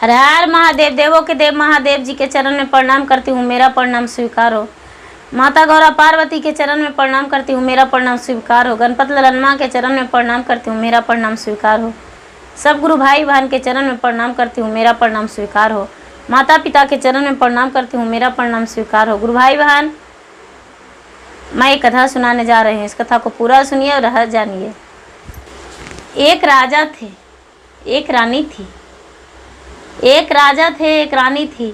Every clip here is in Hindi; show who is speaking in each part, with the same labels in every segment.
Speaker 1: हर हर महादेव, देवों के देव महादेव जी के चरण में प्रणाम करती हूँ, मेरा प्रणाम स्वीकार हो। माता गौरा पार्वती के चरण में प्रणाम करती हूँ, मेरा प्रणाम स्वीकार हो। गणपत ललनमा के चरण में प्रणाम करती हूँ, मेरा प्रणाम स्वीकार हो। सब गुरु भाई बहन के चरण में प्रणाम करती हूँ, मेरा प्रणाम स्वीकार हो। माता पिता के चरण में प्रणाम करती हूँ, मेरा प्रणाम स्वीकार हो। गुरु भाई बहन, मैं एक कथा सुनाने जा रही हूँ, इस कथा को पूरा सुनिए और रहस्य जानिए। एक राजा थे, एक रानी थी। एक राजा थे, एक रानी थी,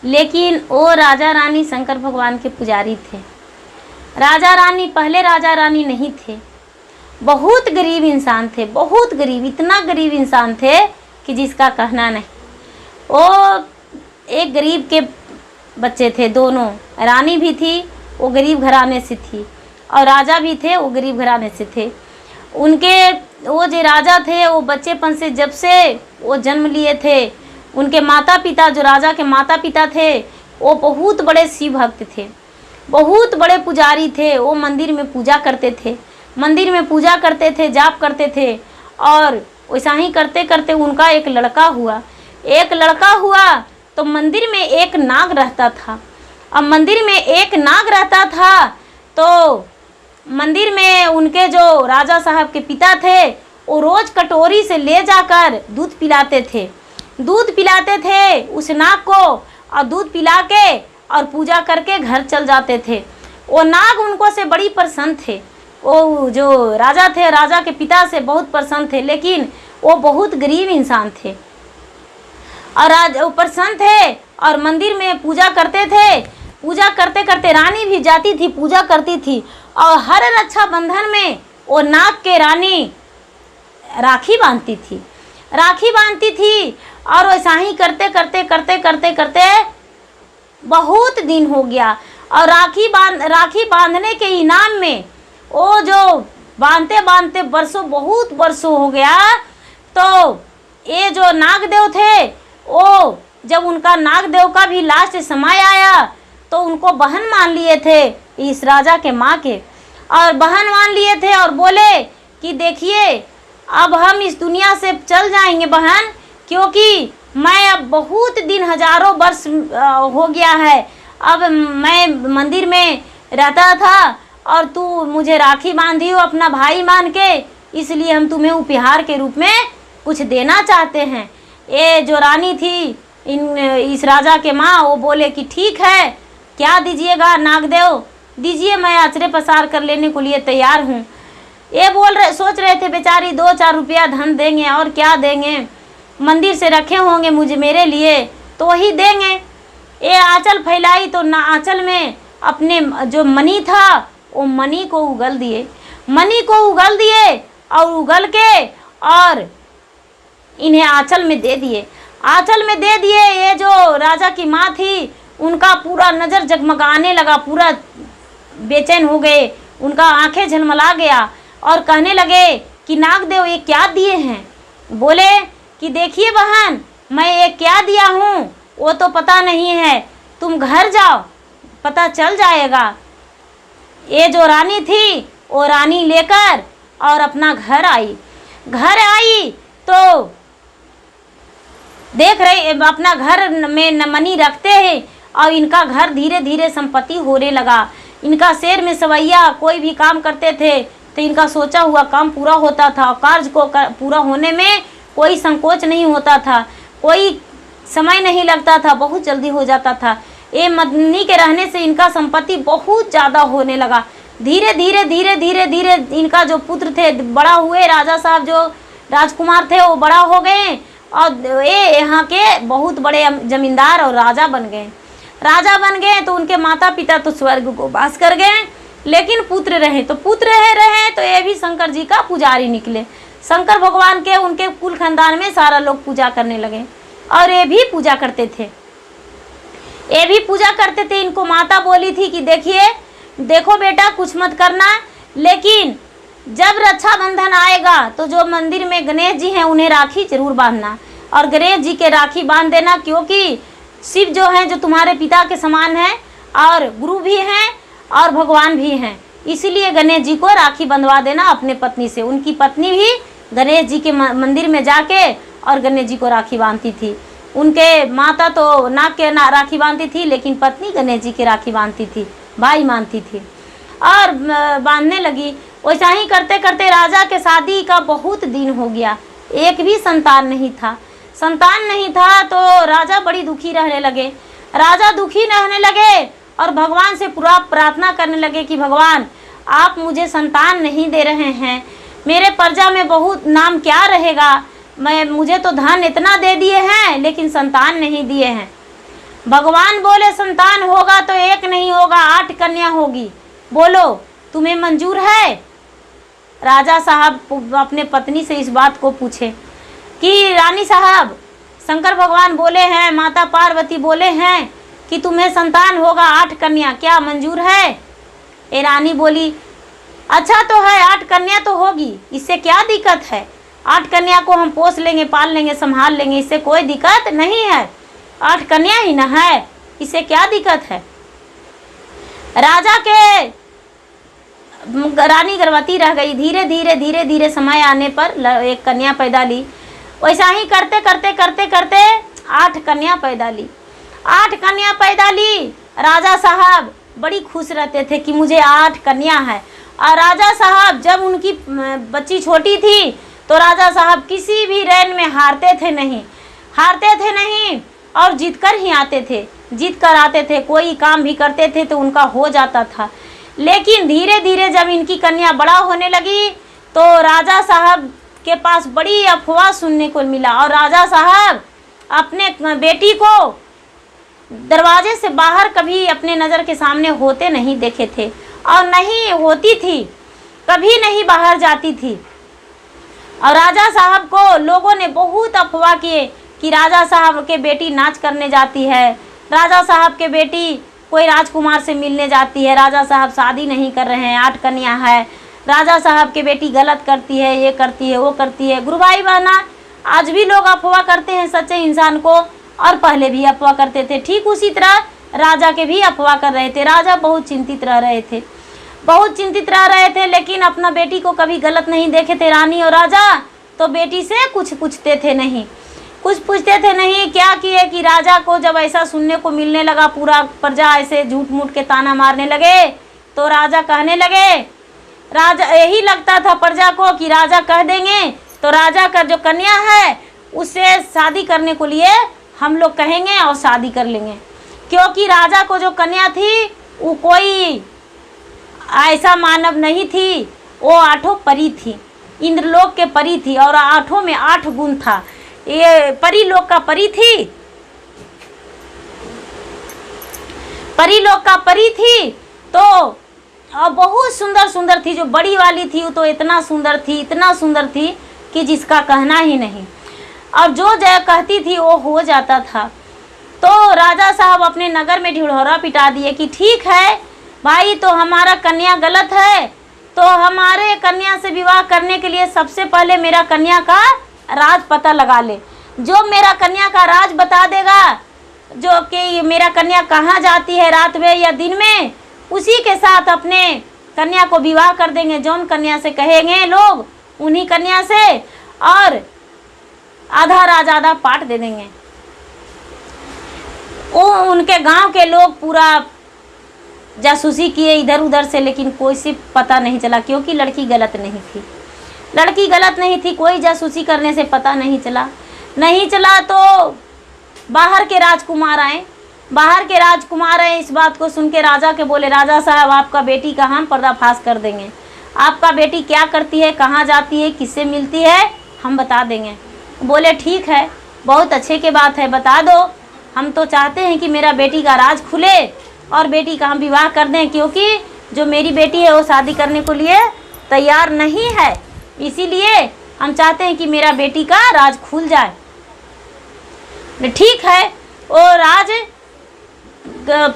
Speaker 1: लेकिन वो राजा रानी शंकर भगवान के पुजारी थे। राजा रानी पहले राजा रानी नहीं थे, बहुत गरीब इंसान थे, बहुत गरीब, इतना गरीब इंसान थे कि जिसका कहना नहीं। वो एक गरीब के बच्चे थे दोनों, रानी भी थी, वो गरीब घराने से थी, और राजा भी थे, वो गरीब घराने से थे। उनके वो जो राजा थे वो बच्चेपन से जब से वो जन्म लिए थे, उनके माता पिता, जो राजा के माता पिता थे, वो बहुत बड़े शिव भक्त थे, बहुत बड़े पुजारी थे। वो मंदिर में पूजा करते थे, मंदिर में पूजा करते थे, जाप करते थे। और वैसा ही करते करते उनका एक लड़का हुआ। एक लड़का हुआ तो मंदिर में एक नाग रहता था। अब मंदिर में एक नाग रहता था तो मंदिर में उनके जो राजा साहब के पिता थे, वो रोज़ कटोरी से ले जाकर दूध पिलाते थे, दूध पिलाते थे उस नाग को, और दूध पिला के और पूजा करके घर चल जाते थे। वो नाग उनको से बड़ी प्रसन्न थे। वो जो राजा थे, राजा के पिता से बहुत प्रसन्न थे, लेकिन वो बहुत गरीब इंसान थे। और वो प्रसन्न थे और मंदिर में पूजा करते थे। पूजा करते करते रानी भी जाती थी, पूजा करती थी, और हर रक्षाबंधन में वो नाग के रानी राखी बांधती थी, राखी बांधती थी। और वैसा ही करते करते करते करते करते बहुत दिन हो गया। और राखी बांधने के इनाम में वो जो बांधते बांधते बरसों, बहुत बरसों हो गया, तो ये जो नागदेव थे, वो जब उनका नागदेव का भी लास्ट समय आया तो उनको बहन मान लिए थे इस राजा के माँ के, और बहन मान लिए थे और बोले कि देखिए अब हम इस दुनिया से चल जाएंगे बहन, क्योंकि मैं अब बहुत दिन, हजारों वर्ष हो गया है, अब मैं मंदिर में रहता था और तू मुझे राखी बांधी हो अपना भाई मान के, इसलिए हम तुम्हें उपहार के रूप में कुछ देना चाहते हैं। ये जो रानी थी इस राजा के माँ, वो बोले कि ठीक है, क्या दीजिएगा नागदेव, दीजिए, मैं आचरे पसार कर लेने को लिए तैयार हूँ। ये सोच रहे थे बेचारी 2-4 रुपया धन देंगे और क्या देंगे, मंदिर से रखे होंगे मुझे मेरे लिए तो वही देंगे। ये आंचल फैलाई तो ना आंचल में अपने जो मनी था वो मनी को उगल दिए, मनी को उगल दिए, और उगल के और इन्हें आंचल में दे दिए, आंचल में दे दिए। ये जो राजा की माँ थी, उनका पूरा नज़र जगमगाने लगा, पूरा बेचैन हो गए, उनका आंखें झलमला गया और कहने लगे कि नागदेव ये क्या दिए हैं। बोले कि देखिए बहन, मैं ये क्या दिया हूँ वो तो पता नहीं है, तुम घर जाओ पता चल जाएगा। ये जो रानी थी वो रानी लेकर और अपना घर आई। घर आई तो देख रही अपना घर में मनी रखते हैं, और इनका घर धीरे धीरे संपत्ति होने लगा। इनका शहर में सवैया कोई भी काम करते थे तो इनका सोचा हुआ काम पूरा होता था, कार्य को पूरा होने में कोई संकोच नहीं होता था, कोई समय नहीं लगता था, बहुत जल्दी हो जाता था। ये मदनी के रहने से इनका संपत्ति बहुत ज़्यादा होने लगा। धीरे धीरे धीरे धीरे धीरे इनका जो पुत्र थे बड़ा हुए, राजा साहब जो राजकुमार थे वो बड़ा हो गए, और ये यहाँ के बहुत बड़े जमींदार और राजा बन गए। राजा बन गए तो उनके माता पिता तो स्वर्ग को वास कर गए, लेकिन पुत्र रहे तो रहे तो ये भी शंकर जी का पुजारी निकले। शंकर भगवान के उनके कुल खानदान में सारा लोग पूजा करने लगे, और ये भी पूजा करते थे, ये भी पूजा करते थे। इनको माता बोली थी कि देखो बेटा कुछ मत करना, लेकिन जब रक्षाबंधन आएगा तो जो मंदिर में गणेश जी हैं उन्हें राखी जरूर बांधना, और गणेश जी के राखी बांध देना, क्योंकि शिव जो हैं जो तुम्हारे पिता के समान हैं और गुरु भी हैं और भगवान भी हैं, इसीलिए गणेश जी को राखी बंधवा देना अपने पत्नी से। उनकी पत्नी भी गणेश जी के मंदिर में जाके और गणेश जी को राखी बांधती थी। उनके माता तो नाक के राखी बांधती थी, लेकिन पत्नी गणेश जी की राखी बांधती थी, भाई मानती थी और बांधने लगी। वैसा ही करते करते राजा के शादी का बहुत दिन हो गया, एक भी संतान नहीं था। संतान नहीं था तो राजा बड़ी दुखी रहने लगे। राजा दुखी रहने लगे और भगवान से पूरा प्रार्थना करने लगे कि भगवान आप मुझे संतान नहीं दे रहे हैं, मेरे प्रजा में बहुत नाम क्या रहेगा, मुझे तो धन इतना दे दिए हैं लेकिन संतान नहीं दिए हैं। भगवान बोले संतान होगा तो एक नहीं होगा, 8 कन्या होगी, बोलो तुम्हें मंजूर है। राजा साहब अपने पत्नी से इस बात को पूछे कि रानी साहब, शंकर भगवान बोले हैं, माता पार्वती बोले हैं कि तुम्हें संतान होगा 8 कन्या, क्या मंजूर है? ए रानी बोली अच्छा तो है, 8 कन्या तो होगी, इससे क्या दिक्कत है, 8 कन्या को हम पोस लेंगे, पाल लेंगे, संभाल लेंगे, इससे कोई दिक्कत नहीं है, 8 कन्या ही ना है, इससे क्या दिक्कत है। राजा के रानी गर्भवती रह गई। धीरे धीरे धीरे धीरे समय आने पर एक कन्या पैदा ली। वैसा ही करते करते करते करते 8 कन्या पैदा ली। 8 कन्या पैदा ली। राजा साहब बड़ी खुश रहते थे कि मुझे 8 कन्या है। और राजा साहब जब उनकी बच्ची छोटी थी तो राजा साहब किसी भी रैन में हारते थे नहीं और जीत कर ही आते थे, जीत कर आते थे। कोई काम भी करते थे तो उनका हो जाता था। लेकिन धीरे धीरे जब इनकी कन्या बड़ा होने लगी तो राजा साहब के पास बड़ी अफवाह सुनने को मिला और राजा साहब अपने बेटी को दरवाजे से बाहर कभी अपने नज़र के सामने होते नहीं देखे थे और नहीं होती थी, कभी नहीं बाहर जाती थी। और राजा साहब को लोगों ने बहुत अफवाह किए कि राजा साहब के बेटी नाच करने जाती है, राजा साहब के बेटी कोई राजकुमार से मिलने जाती है, राजा साहब शादी नहीं कर रहे हैं, 8 कन्या है, राजा साहब की बेटी गलत करती है, ये करती है, वो करती है। गुरु भाई बहना, आज भी लोग अफवाह करते हैं सच्चे इंसान को, और पहले भी अफवाह करते थे। ठीक उसी तरह राजा के भी अफवाह कर रहे थे। राजा बहुत चिंतित रह रहे थे, लेकिन अपना बेटी को कभी गलत नहीं देखे थे। रानी और राजा तो बेटी से कुछ पूछते थे नहीं। क्या किए कि राजा को जब ऐसा सुनने को मिलने लगा, पूरा प्रजा ऐसे झूठ मूठ के ताना मारने लगे, तो राजा कहने लगे, राजा यही लगता था प्रजा को कि राजा कह देंगे तो राजा का जो कन्या है उससे शादी करने को लिए हम लोग कहेंगे और शादी कर लेंगे। क्योंकि राजा को जो कन्या थी वो कोई ऐसा मानव नहीं थी, वो 8 परी थी, इंद्रलोक के परी थी और 8 में 8 गुण था। ये परी लोक का परी थी, तो और बहुत सुंदर थी। जो बड़ी वाली थी वो तो इतना सुंदर थी कि जिसका कहना ही नहीं, और जो जय कहती थी वो हो जाता था। तो राजा साहब अपने नगर में ढिढोरा पिटा दिए कि ठीक है भाई, तो हमारा कन्या गलत है, तो हमारे कन्या से विवाह करने के लिए सबसे पहले मेरा कन्या का राज पता लगा ले। जो मेरा कन्या का राज बता देगा, जो कि मेरा कन्या कहाँ जाती है रात में या दिन में, उसी के साथ अपने कन्या को विवाह कर देंगे। जौन कन्या से कहेंगे लोग उन्हीं कन्या से, और आधा राज आधा पाट दे देंगे। वो उनके गांव के लोग पूरा जासूसी किए इधर उधर से, लेकिन कोई से पता नहीं चला, क्योंकि लड़की गलत नहीं थी। कोई जासूसी करने से पता नहीं चला। तो बाहर के राजकुमार आए। इस बात को सुन के राजा के बोले, राजा साहब आपका बेटी का हम पर्दाफाश कर देंगे। आपका बेटी क्या करती है, कहाँ जाती है, किससे मिलती है, हम बता देंगे। बोले ठीक है, बहुत अच्छे की बात है, बता दो। हम तो चाहते हैं कि मेरा बेटी का राज खुले और बेटी का हम विवाह कर दें, क्योंकि जो मेरी बेटी है वो शादी करने को लिए तैयार नहीं है, इसीलिए हम चाहते हैं कि मेरा बेटी का राज खुल जाए। ठीक है, वो राज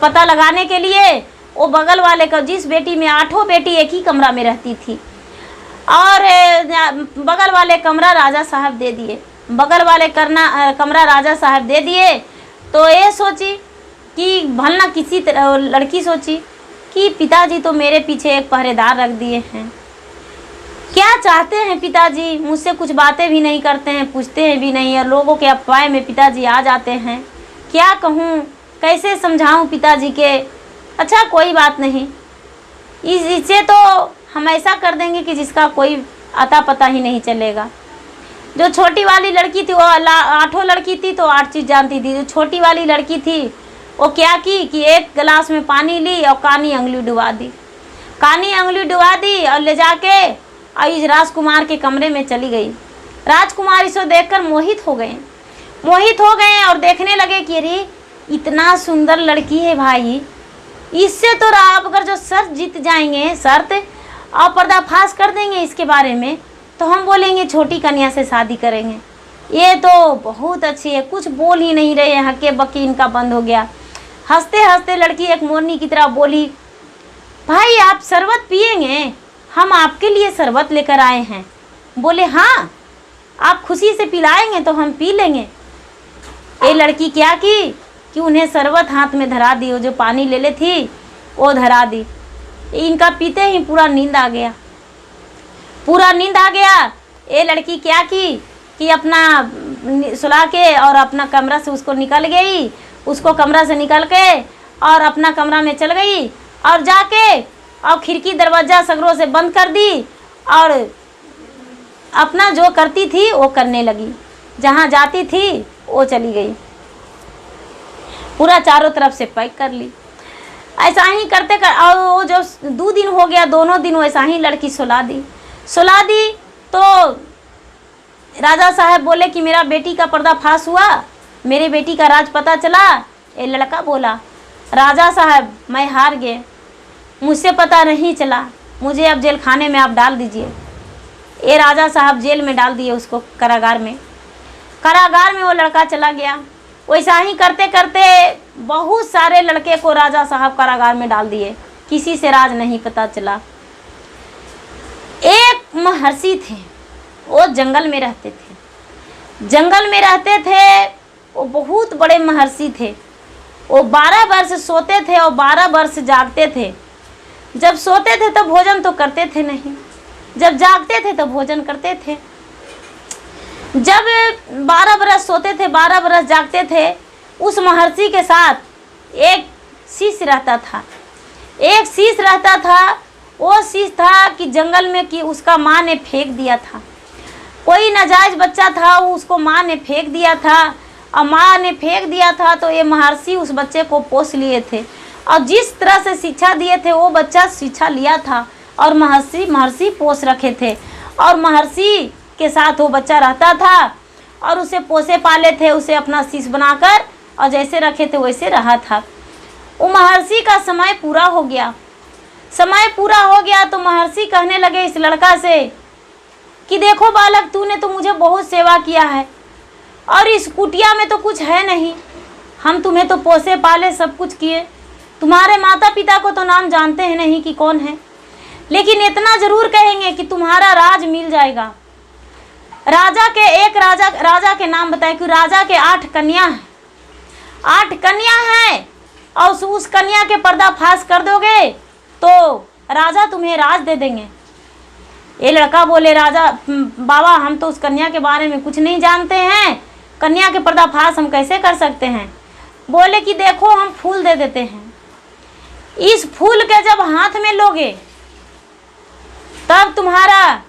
Speaker 1: पता लगाने के लिए वो बगल वाले का, जिस बेटी में 8 बेटी एक ही कमरा में रहती थी, और बगल वाले कमरा राजा साहब दे दिए। तो ये सोची कि भलना किसी तरह, लड़की सोची कि पिताजी तो मेरे पीछे एक पहरेदार रख दिए हैं, क्या चाहते हैं पिताजी, मुझसे कुछ बातें भी नहीं करते हैं, पूछते हैं भी नहीं, और लोगों के अफवाह में पिताजी आ जाते हैं। क्या कहूँ, कैसे समझाऊँ पिताजी के। अच्छा कोई बात नहीं, इससे तो हम ऐसा कर देंगे कि जिसका कोई अता पता ही नहीं चलेगा। जो छोटी वाली लड़की थी वो 8 लड़की थी तो 8 चीज़ जानती थी। जो छोटी वाली लड़की थी वो क्या की कि एक गिलास में पानी ली और कानी अंगुली डुबा दी। कानी अंगुली डुबा दी और ले जाके और इस राजकुमार के कमरे में चली गई। राजकुमार इसे देखकर मोहित हो गए और देखने लगे कि अरे इतना सुंदर लड़की है भाई, इससे तो आप अगर जो शर्त जीत जाएंगे, शर्त और पर्दाफाश कर देंगे इसके बारे में, तो हम बोलेंगे छोटी कन्या से शादी करेंगे। ये तो बहुत अच्छी है, कुछ बोल ही नहीं रहे हैं, हक्के बक्की इनका बंद हो गया। हंसते हंसते लड़की एक मोरनी की तरह बोली, भाई आप शरबत पिएंगे, हम आपके लिए शरबत लेकर आए हैं। बोले हाँ, आप खुशी से पिलाएंगे तो हम पी लेंगे। ये लड़की क्या की कि उन्हें शरबत हाथ में धरा दी, वो जो पानी ले थी वो धरा दी। इनका पीते ही पूरा नींद आ गया। ये लड़की क्या की कि अपना सुला के और अपना कमरा से उसको निकल गई, उसको कमरा से निकल के और अपना कमरा में चल गई और जाके और खिड़की दरवाज़ा सगरों से बंद कर दी और अपना जो करती थी वो करने लगी, जहाँ जाती थी वो चली गई, पूरा चारों तरफ से पैक कर ली। ऐसा ही करते और वो जो 2 दिन हो गया, दोनों दिन वैसा ही लड़की सुला दी तो राजा साहब बोले कि मेरा बेटी का पर्दाफाश हुआ, मेरे बेटी का राज पता चला। ये लड़का बोला, राजा साहब मैं हार गए, मुझसे पता नहीं चला, मुझे अब जेल खाने में आप डाल दीजिए। ये राजा साहब जेल में डाल दिए उसको, कारागार में वो लड़का चला गया। वैसा ही करते करते बहुत सारे लड़के को राजा साहब कारागार में डाल दिए, किसी से राज नहीं पता चला। एक महर्षि थे, वो जंगल में रहते थे, वो बहुत बड़े महर्षि थे। वो 12 वर्ष सोते थे और 12 वर्ष जागते थे। जब सोते थे तो भोजन तो करते थे नहीं, जब जागते थे तो भोजन करते थे। जब 12 बरस सोते थे 12 बरस जागते थे, उस महर्षि के साथ एक शिष्य रहता था। वो शिष्य था कि जंगल में कि उसका माँ ने फेंक दिया था, कोई नाजायज बच्चा था, उसको माँ ने फेंक दिया था। और माँ ने फेंक दिया था तो ये महर्षि उस बच्चे को पोस लिए थे और जिस तरह से शिक्षा दिए थे वो बच्चा शिक्षा लिया था और महर्षि पोस रखे थे और महर्षि के साथ वो बच्चा रहता था और उसे पोसे पाले थे, उसे अपना शिष्य बनाकर और जैसे रखे थे वैसे रहा था। वो महर्षि का समय पूरा हो गया तो महर्षि कहने लगे इस लड़का से कि देखो बालक, तूने तो मुझे बहुत सेवा किया है और इस कुटिया में तो कुछ है नहीं, हम तुम्हें तो पोसे पाले सब कुछ किए, तुम्हारे माता पिता को तो नाम जानते हैं नहीं कि कौन है, लेकिन इतना जरूर कहेंगे कि तुम्हारा राज मिल जाएगा। राजा के नाम बताए कि राजा के 8 कन्या हैं और उस कन्या के पर्दाफाश कर दोगे तो राजा तुम्हें राज दे देंगे। ये लड़का बोले, राजा बाबा हम तो उस कन्या के बारे में कुछ नहीं जानते हैं, कन्या के पर्दाफाश हम कैसे कर सकते हैं। बोले कि देखो हम फूल दे देते हैं, इस फूल के जब हाथ में लोगे तब तुम्हारा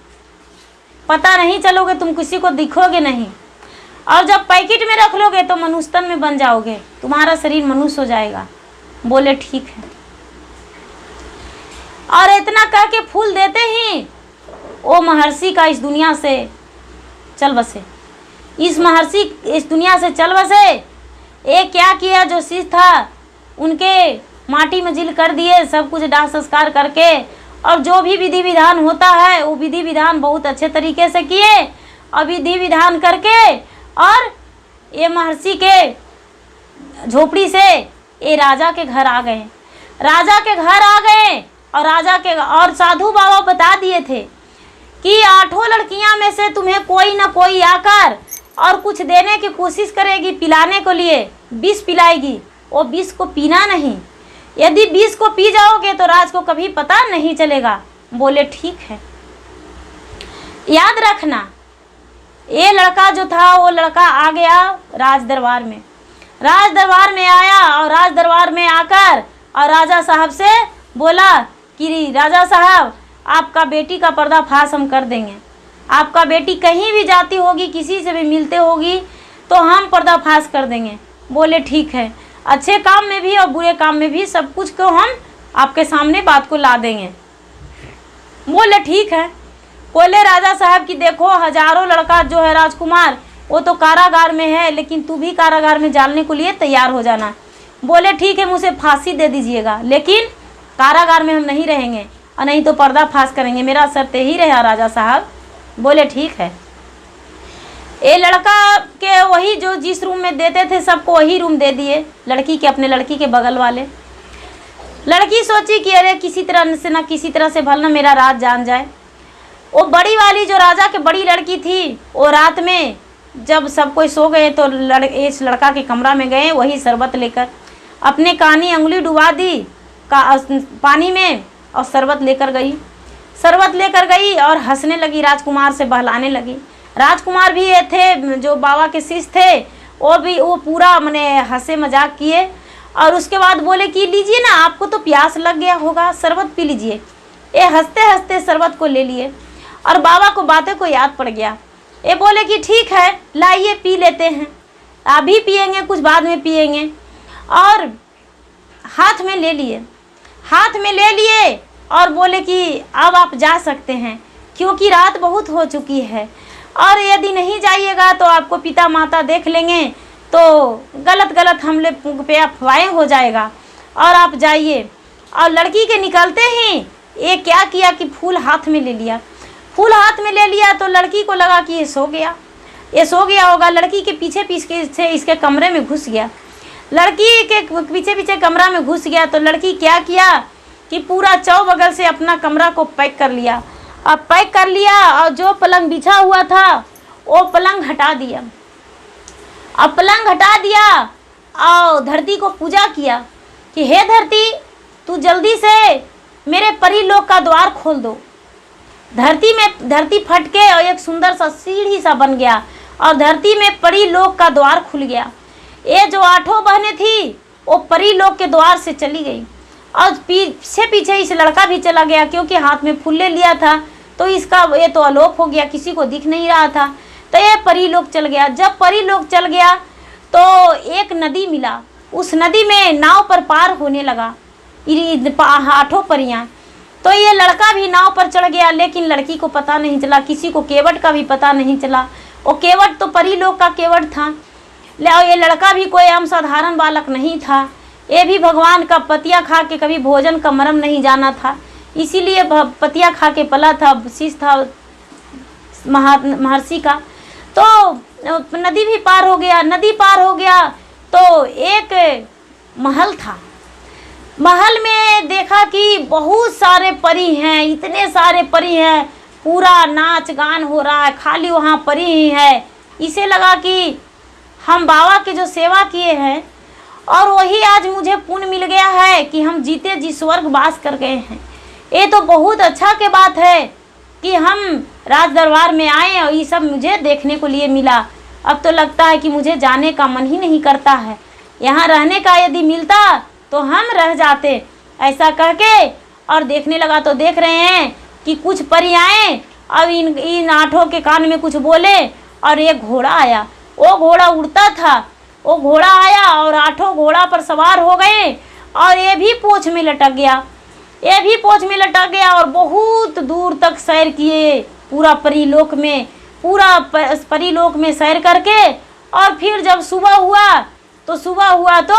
Speaker 1: पता नहीं चलोगे, तुम किसी को दिखोगे नहीं, और जब पैकेट में रख लोगे तो मनुष्य तन में बन जाओगे, तुम्हारा शरीर मनुष्य हो जाएगा। बोले ठीक है। और इतना कह के फूल देते ही वो महर्षि का इस दुनिया से चल बसे। एक क्या किया, जो शिष्य था उनके माटी में जिल कर दिए, सब कुछ दाह संस्कार करके, और जो भी विधि विधान होता है वो विधि विधान बहुत अच्छे तरीके से किए और विधि विधान करके और ये महर्षि के झोपड़ी से ये राजा के घर आ गए। और साधु बाबा बता दिए थे कि 8 लड़कियां में से तुम्हें कोई ना कोई आकर और कुछ देने की कोशिश करेगी, पिलाने को लिए विष पिलाएगी, वो विष को पीना नहीं, यदि विष को पी जाओगे तो राज को कभी पता नहीं चलेगा। बोले ठीक है। याद रखना, ये लड़का जो था वो लड़का आ गया राज दरबार में। राज दरबार में आया और राज दरबार में आकर और राजा साहब से बोला कि राजा साहब, आपका बेटी का पर्दाफाश हम कर देंगे। आपका बेटी कहीं भी जाती होगी, किसी से भी मिलते होगी तो हम पर्दाफाश कर देंगे। बोले ठीक है, अच्छे काम में भी और बुरे काम में भी सब कुछ को हम आपके सामने बात को ला देंगे। बोले ठीक है। बोले राजा साहब कि देखो, हजारों लड़का जो है राजकुमार वो तो कारागार में है, लेकिन तू भी कारागार में जाने को लिए तैयार हो जाना। बोले ठीक है, मुझे फांसी दे दीजिएगा, लेकिन कारागार में हम नहीं रहेंगे और नहीं तो पर्दाफाश करेंगे, मेरा शर्त यही रहा राजा साहब। बोले ठीक है। ये लड़का के वही जो जिस रूम में देते थे सबको वही रूम दे दिए, लड़की के, अपने लड़की के बगल वाले। लड़की सोची कि अरे किसी तरह से ना किसी तरह से भला मेरा राज जान जाए। वो बड़ी वाली जो राजा के बड़ी लड़की थी, वो रात में जब सब कोई सो गए तो इस लड़का के कमरा में गए, वही शरबत लेकर अपने कानी अंगुली डुबा दी पानी में और शरबत लेकर गई। शरबत लेकर गई और हंसने लगी, राजकुमार से बहलाने लगी। राजकुमार भी ये थे जो बाबा के शिष्य थे, वो पूरा मैंने हंसे मजाक किए और उसके बाद बोले कि लीजिए ना, आपको तो प्यास लग गया होगा, शरबत पी लीजिए। ये हंसते हंसते शरबत को ले लिए और बाबा को बातें को याद पड़ गया। ये बोले कि ठीक है, लाइए पी लेते हैं, अभी पिएंगे कुछ बाद में पिएंगे। और हाथ में ले लिए और बोले कि अब आप जा सकते हैं, क्योंकि रात बहुत हो चुकी है और यदि नहीं जाइएगा तो आपको पिता माता देख लेंगे तो गलत हमले पे अफवाहें हो जाएगा, और आप जाइए। और लड़की के निकलते ही ये क्या किया कि फूल हाथ में ले लिया। फूल हाथ में ले लिया तो लड़की को लगा कि ये सो गया होगा। लड़की के पीछे से इसके कमरे में घुस गया। लड़की के पीछे कमरा में घुस गया तो लड़की क्या किया कि पूरा चौबगल से अपना कमरा को पैक कर लिया। अब पैक कर लिया और जो पलंग बिछा हुआ था वो पलंग हटा दिया। अब पलंग हटा दिया और धरती को पूजा किया कि हे धरती, तू जल्दी से मेरे परी लोक का द्वार खोल दो। धरती फट के और एक सुंदर सा सीढ़ी सा बन गया और धरती में परी लोक का द्वार खुल गया। ये जो 8 बहनें थी वो परी लोक के द्वार से चली गई और पीछे इस लड़का भी चला गया, क्योंकि हाथ में फूल ले लिया था तो इसका ये तो अलोप हो गया, किसी को दिख नहीं रहा था। तो ये परी लोक चल गया। जब परी लोक चल गया तो एक नदी मिला, उस नदी में नाव पर पार होने लगा 8 परियां। तो ये लड़का भी नाव पर चढ़ गया, लेकिन लड़की को पता नहीं चला, किसी को केवट का भी पता नहीं चला। वो केवट तो परी लोक का केवट था, ये लड़का भी कोई आम साधारण बालक नहीं था। ये भी भगवान का पतिया खा के कभी भोजन का मर्म नहीं जाना था, इसीलिए पतिया खा के पला था, शिष्य था महर्षि का। तो नदी भी पार हो गया। नदी पार हो गया तो एक महल था। महल में देखा कि बहुत सारे परी हैं, इतने सारे परी हैं, पूरा नाच गान हो रहा है, खाली वहाँ परी ही है। इसे लगा कि हम बाबा के जो सेवा किए हैं और वही आज मुझे पुण्य मिल गया है कि हम जीते जी स्वर्ग वास कर गए हैं। ये तो बहुत अच्छा के बात है कि हम राज दरबार में आए और ये सब मुझे देखने को लिए मिला। अब तो लगता है कि मुझे जाने का मन ही नहीं करता है, यहाँ रहने का यदि मिलता तो हम रह जाते। ऐसा कह के और देखने लगा तो देख रहे हैं कि कुछ परी आए और इन 8 के कान में कुछ बोले और एक घोड़ा आया। वो घोड़ा उड़ता था, वो घोड़ा आया और 8 घोड़ा पर सवार हो गए और ये भी पूंछ में लटक गया और बहुत दूर तक सैर किए पूरा परीलोक में सैर करके। और फिर जब सुबह हुआ तो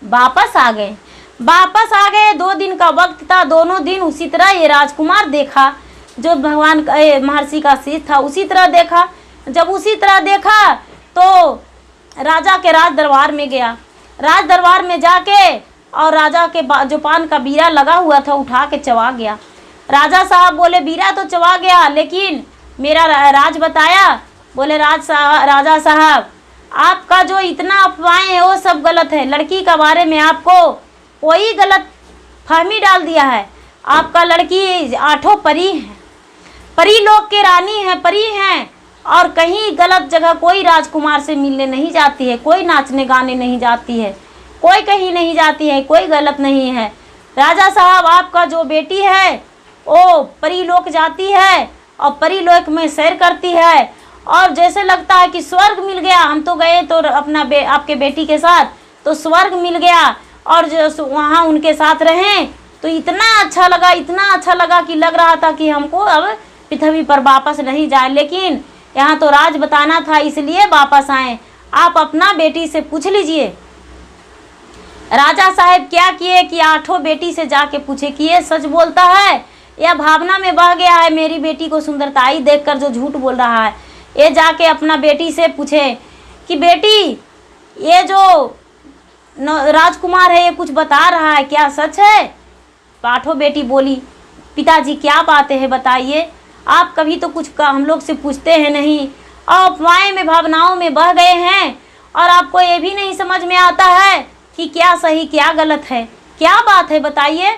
Speaker 1: वापस आ गए। 2 दिन का वक्त था, दोनों दिन उसी तरह ये राजकुमार देखा जो भगवान महर्षि का शिष्य था, उसी तरह देखा। जब उसी तरह देखा तो राजा के राज दरबार में गया। राज दरबार में जाके और राजा के जो पान का बीरा लगा हुआ था उठा के चबा गया। राजा साहब बोले बीरा तो चबा गया, लेकिन मेरा राज बताया। बोले राजा साहब, आपका जो इतना अफवाहें है वो सब गलत है। लड़की के बारे में आपको कोई गलत फहमी डाल दिया है। आपका लड़की 8 परी है, परी लोक के रानी है, परी हैं, और कहीं गलत जगह कोई राजकुमार से मिलने नहीं जाती है, कोई नाचने गाने नहीं जाती है, कोई कहीं नहीं जाती है, कोई गलत नहीं है। राजा साहब आपका जो बेटी है वो परी लोक जाती है और परी लोक में सैर करती है, और जैसे लगता है कि स्वर्ग मिल गया। हम तो गए तो अपना आपके बेटी के साथ तो स्वर्ग मिल गया, और जो वहाँ उनके साथ रहें तो इतना अच्छा लगा, इतना अच्छा लगा कि लग रहा था कि हमको अब पृथ्वी पर वापस नहीं जाए, लेकिन यहाँ तो राज बताना था इसलिए वापस आए। आप अपना बेटी से पूछ लीजिए। राजा साहब क्या किए कि 8 बेटी से जाके पूछे कि ये सच बोलता है या भावना में बह गया है, मेरी बेटी को सुंदरताई देखकर जो झूठ बोल रहा है। ये जाके अपना बेटी से पूछे कि बेटी ये जो राजकुमार है ये कुछ बता रहा है, क्या सच है? 8 बेटी बोली, पिताजी क्या बातें हैं बताइए, आप कभी तो कुछ हम लोग से पूछते हैं नहीं, और अफवाहें में भावनाओं में बह गए हैं, और आपको ये भी नहीं समझ में आता है कि क्या सही क्या गलत है। क्या बात है बताइए,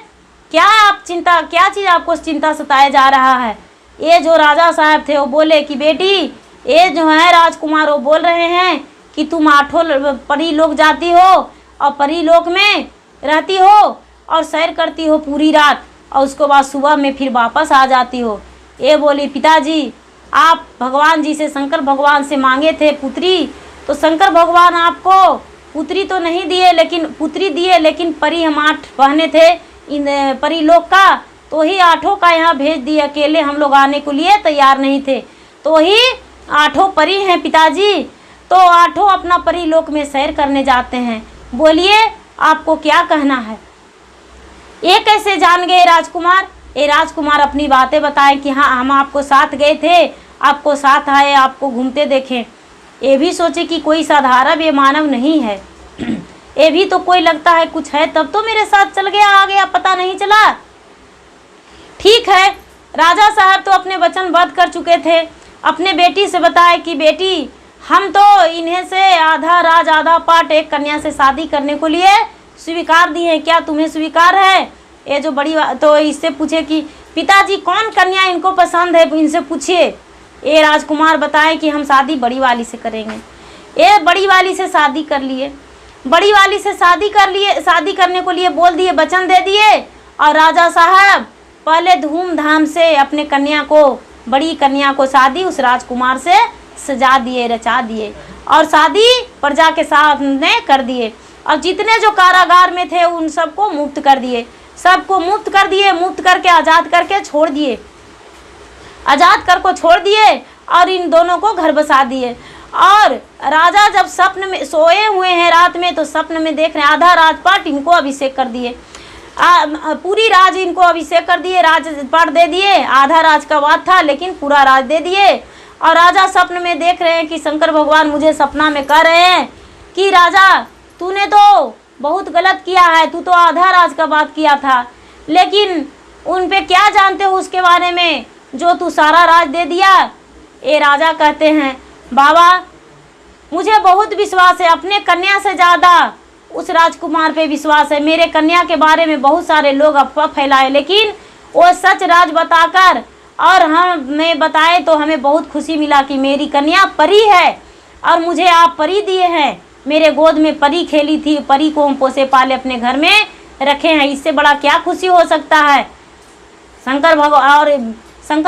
Speaker 1: क्या आप चिंता, क्या चीज़ आपको चिंता सताया जा रहा है? ये जो राजा साहब थे वो बोले कि बेटी ये जो है राजकुमार वो बोल रहे हैं कि तुम 8 परी लोक जाती हो और परी लोक में रहती हो और सैर करती हो पूरी रात, और उसके बाद सुबह में फिर वापस आ जाती हो। ये बोली पिताजी आप भगवान जी से, शंकर भगवान से मांगे थे पुत्री, तो शंकर भगवान आपको पुत्री तो नहीं दिए, लेकिन पुत्री दिए, लेकिन परी हम 8 बहने थे इन परी लोक का, तो ही 8 का यहाँ भेज दिए, अकेले हम लोग आने के लिए तैयार नहीं थे, तो ही 8 परी हैं पिताजी, तो 8 अपना परी लोक में सैर करने जाते हैं। बोलिए आपको क्या कहना है? ये कैसे जान गए राजकुमार? ये राजकुमार अपनी बातें बताएं कि हाँ हम आपको साथ गए थे, आपको साथ आए, आपको घूमते देखें। ये भी सोचे कि कोई साधारण ये मानव नहीं है, ये भी तो कोई लगता है कुछ है, तब तो मेरे साथ चल गया, आ गया, पता नहीं चला। ठीक है, राजा साहब तो अपने वचनबद्ध कर चुके थे। अपने बेटी से बताए कि बेटी हम तो इन्हें से आधा राज आधा पाट एक कन्या से शादी करने को लिए स्वीकार दी है, क्या तुम्हें स्वीकार है? ये जो बड़ी तो इससे पूछे कि पिताजी कौन कन्या इनको पसंद है, इनसे पूछिए। ये राजकुमार बताए कि हम शादी बड़ी वाली से करेंगे। ये बड़ी वाली से शादी कर लिए, बड़ी वाली से शादी कर लिए, शादी करने को लिए बोल दिए, वचन दे दिए, और राजा साहब पहले धूमधाम से अपने कन्या को, बड़ी कन्या को शादी उस राजकुमार से सजा दिए, रचा दिए, और शादी प्रजा के सामने कर दिए, और जितने जो कारागार में थे उन सबको मुक्त कर दिए, सबको मुक्त कर दिए, मुक्त करके आज़ाद करके छोड़ दिए, आज़ाद कर को छोड़ दिए, और इन दोनों को घर बसा दिए। और राजा जब स्वप्न में सोए हुए हैं रात में, तो स्वप्न में देख रहे हैं आधा राजपाट इनको अभिषेक कर दिए, पूरी राज इनको अभिषेक कर दिए, राजपाट दे दिए, आधा राज का वाद था लेकिन पूरा राज दे दिए। और राजा स्वप्न में देख रहे हैं कि शंकर भगवान मुझे सपना में कह रहे हैं कि राजा तूने तो बहुत गलत किया है, तू तो आधा राज का बात किया था, लेकिन उन पे क्या जानते हो उसके बारे में जो तू सारा राज दे दिया। ये राजा कहते हैं बाबा मुझे बहुत विश्वास है, अपने कन्या से ज़्यादा उस राजकुमार पे विश्वास है। मेरे कन्या के बारे में बहुत सारे लोग अफवाह फैलाए, लेकिन वो सच राज बताकर और हमें बताए तो हमें बहुत खुशी मिला कि मेरी कन्या परी है, और मुझे आप परी दिए हैं। मेरे गोद में परी खेली थी, परी को हम पोसे पाले अपने घर में रखे हैं, इससे बड़ा क्या खुशी हो सकता है। शंकर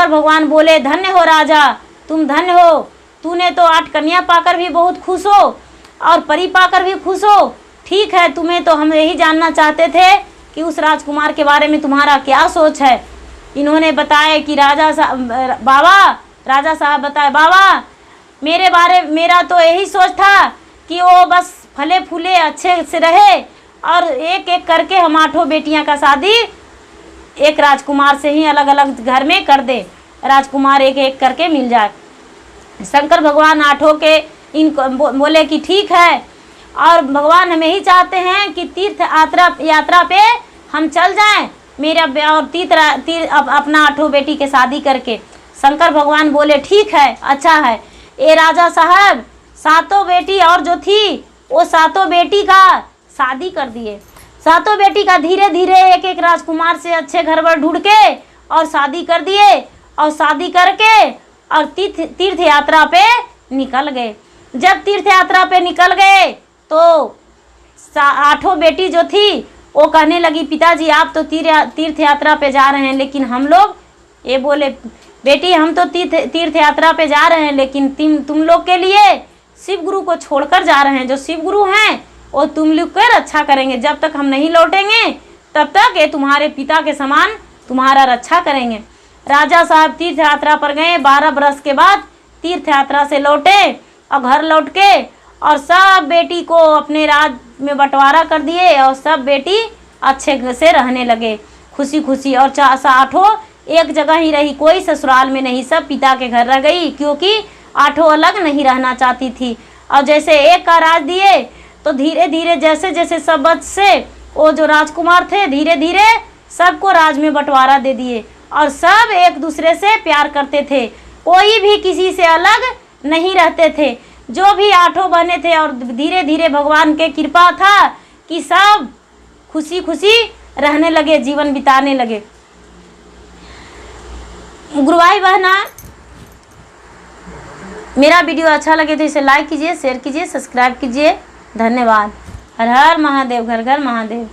Speaker 1: भगवान बोले धन्य हो राजा, तुम धन्य हो, तूने तो 8 कन्या पाकर भी बहुत खुश हो और परी पाकर भी खुश हो। ठीक है, तुम्हें तो हम यही जानना चाहते थे कि उस राजकुमार के बारे में तुम्हारा क्या सोच है। इन्होंने बताया कि राजा साहब बताए बाबा मेरा तो यही सोच था कि वो बस फले फूले अच्छे से रहे, और एक एक करके हम 8 बेटियां का शादी एक राजकुमार से ही अलग अलग घर में कर दे, राजकुमार एक एक करके मिल जाए। शंकर भगवान 8 के इनको बोले कि ठीक है, और भगवान हमें ही चाहते हैं कि तीर्थ यात्रा पे हम चल जाएं, मेरा और अपना 8 बेटी के शादी करके। शंकर भगवान बोले ठीक है, अच्छा है। ये राजा साहब 7 बेटी और जो थी वो 7 बेटी का शादी कर दिए, 7 बेटी का धीरे धीरे एक एक राजकुमार से अच्छे घर वर ढूंढ के और शादी कर दिए। और शादी करके और तीर्थ यात्रा पे निकल गए। जब तीर्थ यात्रा पे निकल गए तो 8 बेटी जो थी वो कहने लगी, पिताजी आप तो तीर्थ यात्रा पे जा रहे हैं, लेकिन हम लोग, ये बोले, बेटी हम तो तीर्थ यात्रा पे जा रहे हैं, लेकिन तुम लोग के लिए शिव गुरु को छोड़कर जा रहे हैं। जो शिव गुरु हैं वो तुम लोग की रक्षा करेंगे, जब तक हम नहीं लौटेंगे तब तक ये तुम्हारे पिता के समान तुम्हारा रक्षा करेंगे। राजा साहब तीर्थ यात्रा पर गए, 12 बरस के बाद तीर्थ यात्रा से लौटे और घर लौट के और सब बेटी को अपने राज में बंटवारा कर दिए और सब बेटी अच्छे से रहने लगे खुशी खुशी। और 8 एक जगह ही रही, कोई ससुराल में नहीं, सब पिता के घर रह गई, क्योंकि 8 अलग नहीं रहना चाहती थी। और जैसे एक का राज दिए तो धीरे धीरे जैसे जैसे सब बच्चे वो जो राजकुमार थे धीरे धीरे सबको राज में बंटवारा दे दिए और सब एक दूसरे से प्यार करते थे, कोई भी किसी से अलग नहीं रहते थे। जो भी 8 बने थे और धीरे धीरे भगवान के कृपा था कि सब खुशी खुशी रहने लगे, जीवन बिताने लगे। गुरु भाई बहना, मेरा वीडियो अच्छा लगे तो इसे लाइक कीजिए, शेयर कीजिए, सब्सक्राइब कीजिए। धन्यवाद। हर हर महादेव, घर घर महादेव।